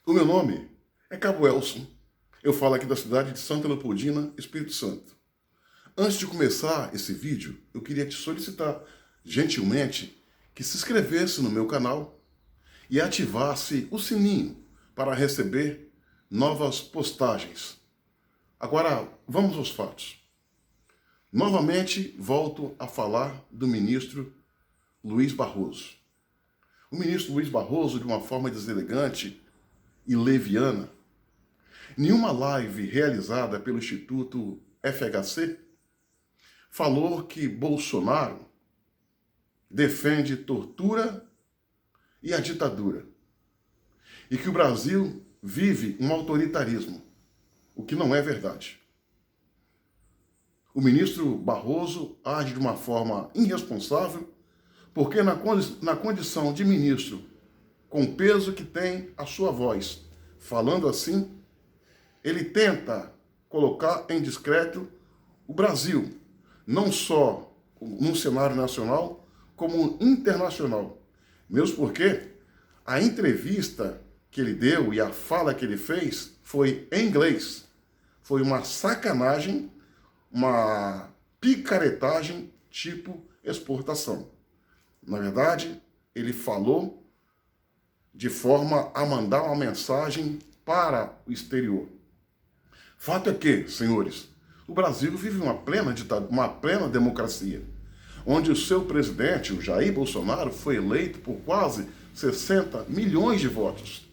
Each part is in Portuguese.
O meu nome é Cabo Elson. Eu falo aqui da cidade de Santa Leopoldina, Espírito Santo. Antes de começar esse vídeo, eu queria te solicitar, gentilmente, que se inscrevesse no meu canal e ativasse o sininho para receber novas postagens. Agora, vamos aos fatos. Novamente, volto a falar do ministro Luiz Barroso. O ministro Luiz Barroso, de uma forma deselegante e leviana, em uma live realizada pelo Instituto FHC, falou que Bolsonaro defende tortura e a ditadura e que o Brasil vive um autoritarismo, o que não é verdade. O ministro Barroso age de uma forma irresponsável porque na condição de ministro, com o peso que tem a sua voz, falando assim, ele tenta colocar em descrédito o Brasil, não só no cenário nacional, como internacional. Mesmo porque a entrevista que ele deu e a fala que ele fez foi em inglês. Foi uma sacanagem, uma picaretagem tipo exportação. Na verdade, ele falou de forma a mandar uma mensagem para o exterior. Fato é que, senhores, o Brasil vive uma plena democracia, onde o seu presidente, o Jair Bolsonaro, foi eleito por quase 60 milhões de votos.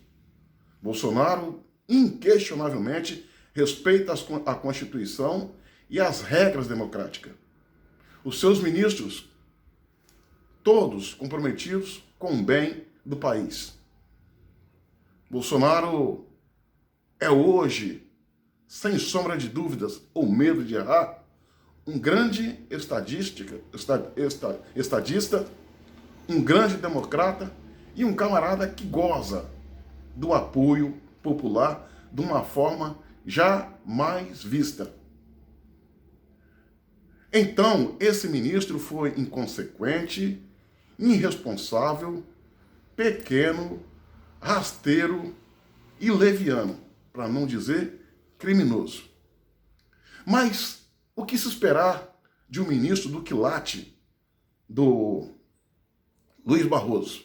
Bolsonaro, inquestionavelmente, respeita a Constituição e as regras democráticas. Os seus ministros, todos comprometidos com o bem do país. Bolsonaro é hoje, sem sombra de dúvidas ou medo de errar, um grande estadista, um grande democrata e um camarada que goza do apoio popular de uma forma jamais vista. Então, esse ministro foi inconsequente, irresponsável, pequeno, rasteiro e leviano, para não dizer criminoso. Mas o que se esperar de um ministro do quilate do Luiz Barroso?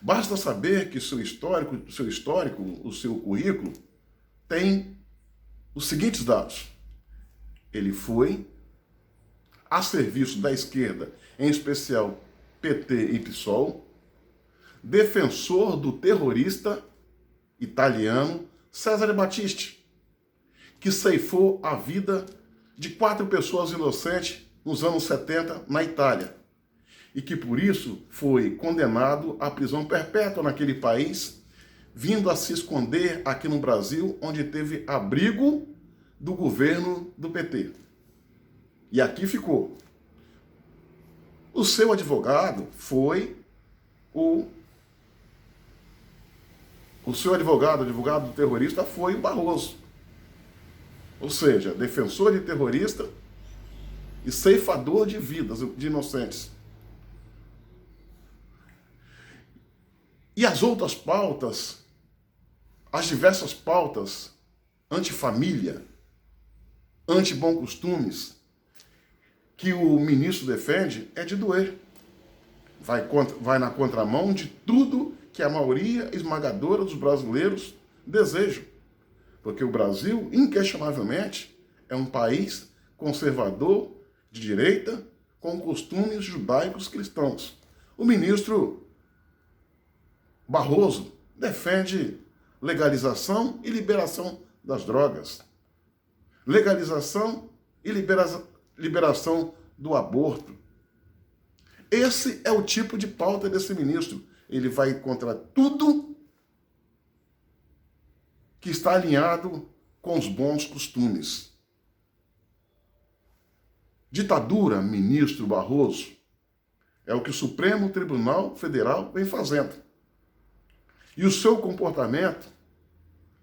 Basta saber que o seu currículo tem os seguintes dados. Ele foi a serviço da esquerda, em especial PT e PSOL, defensor do terrorista italiano Cesare Battisti, que ceifou a vida de 4 pessoas inocentes nos anos 70 na Itália, e que por isso foi condenado à prisão perpétua naquele país, vindo a se esconder aqui no Brasil, onde teve abrigo do governo do PT. E aqui ficou. O seu advogado foi o seu advogado do terrorista foi o Barroso. Ou seja, defensor de terrorista e ceifador de vidas de inocentes. E as outras pautas, as diversas pautas anti-família, anti-bom costumes, que o ministro defende, é de doer. Vai na contramão de tudo que a maioria esmagadora dos brasileiros desejam. Porque o Brasil, inquestionavelmente, é um país conservador, de direita, com costumes judaicos cristãos. O ministro Barroso defende legalização e liberação das drogas. Legalização e liberação do aborto. Esse é o tipo de pauta desse ministro. Ele vai contra tudo que está alinhado com os bons costumes. Ditadura, ministro Barroso, é o que o Supremo Tribunal Federal vem fazendo. E o seu comportamento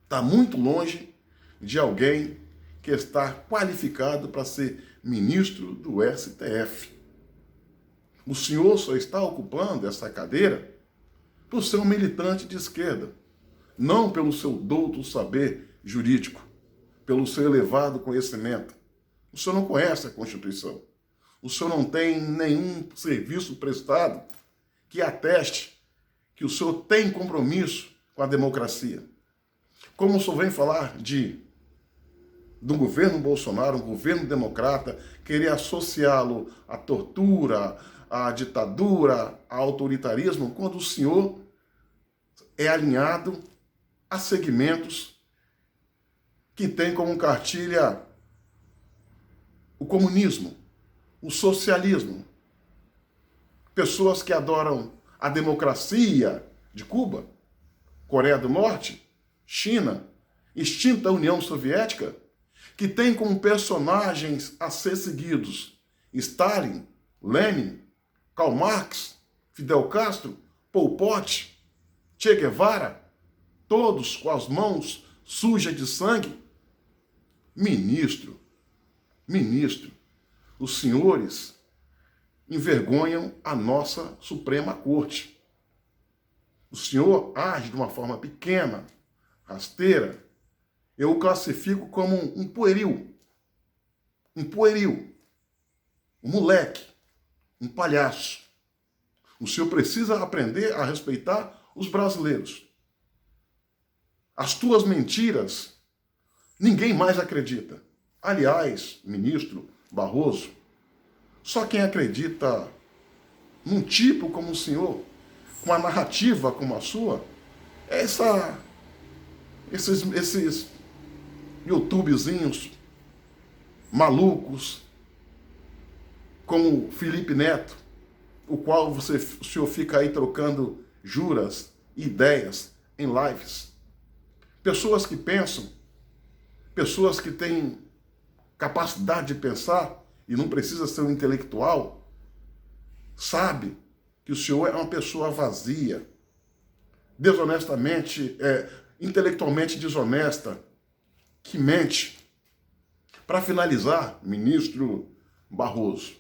está muito longe de alguém que está qualificado para ser ministro do STF. O senhor só está ocupando essa cadeira por ser um militante de esquerda. não pelo seu douto saber jurídico, pelo seu elevado conhecimento. O senhor não conhece a Constituição. O senhor não tem nenhum serviço prestado que ateste que o senhor tem compromisso com a democracia. Como o senhor vem falar do governo Bolsonaro, um governo democrata, querer associá-lo à tortura, à ditadura, ao autoritarismo, quando o senhor é alinhado a segmentos que têm como cartilha o comunismo, o socialismo. Pessoas que adoram a democracia de Cuba, Coreia do Norte, China, extinta União Soviética, que tem como personagens a ser seguidos Stalin, Lenin, Karl Marx, Fidel Castro, Pol Pot, Che Guevara, todos com as mãos sujas de sangue. Ministro, os senhores envergonham a nossa Suprema Corte. O senhor age de uma forma pequena, rasteira. Eu o classifico como um pueril, um moleque, um palhaço. O senhor precisa aprender a respeitar os brasileiros. As tuas mentiras, ninguém mais acredita. Aliás, ministro Barroso, só quem acredita num tipo como o senhor, com a narrativa como a sua, é esses youtubezinhos malucos, como Felipe Neto, o qual o senhor fica aí trocando juras e ideias em lives. Pessoas que pensam, pessoas que têm capacidade de pensar e não precisa ser um intelectual, sabe que o senhor é uma pessoa vazia, desonestamente, intelectualmente desonesta, que mente. Para finalizar, ministro Barroso,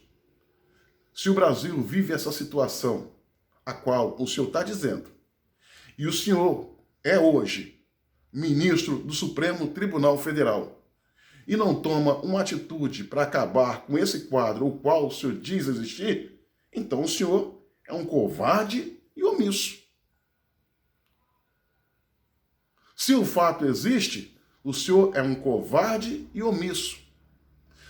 se o Brasil vive essa situação a qual o senhor está dizendo, e o senhor é hoje ministro do Supremo Tribunal Federal, e não toma uma atitude para acabar com esse quadro o qual o senhor diz existir, então o senhor é um covarde e omisso. Se o fato existe, o senhor é um covarde e omisso.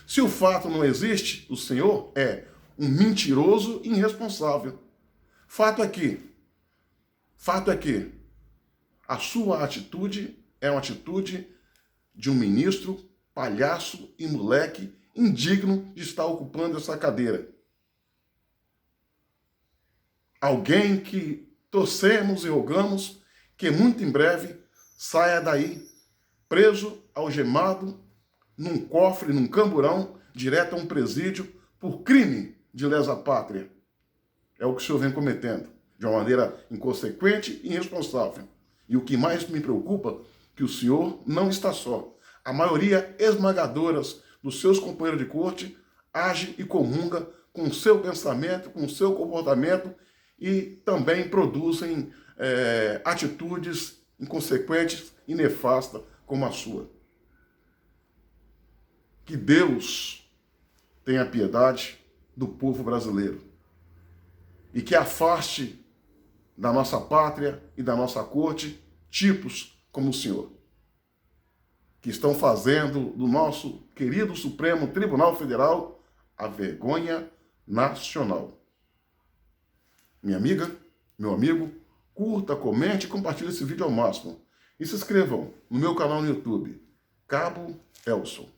Se o fato não existe, o senhor é um mentiroso e irresponsável. Fato é que a sua atitude é uma atitude de um ministro palhaço e moleque indigno de estar ocupando essa cadeira. Alguém que torcemos e rogamos que muito em breve saia daí, preso, algemado, num cofre, num camburão, direto a um presídio, por crime de lesa pátria. É o que o senhor vem cometendo, de uma maneira inconsequente e irresponsável. E o que mais me preocupa é que o senhor não está só. A maioria esmagadora dos seus companheiros de corte age e comunga com o seu pensamento, com o seu comportamento e também produzem atitudes inconsequentes e nefastas como a sua. Que Deus tenha piedade do povo brasileiro e que afaste da nossa pátria e da nossa corte tipos como o senhor, que estão fazendo do nosso querido Supremo Tribunal Federal a vergonha nacional. Minha amiga, meu amigo, curta, comente e compartilhe esse vídeo ao máximo. E se inscrevam no meu canal no YouTube, Cabo Elson.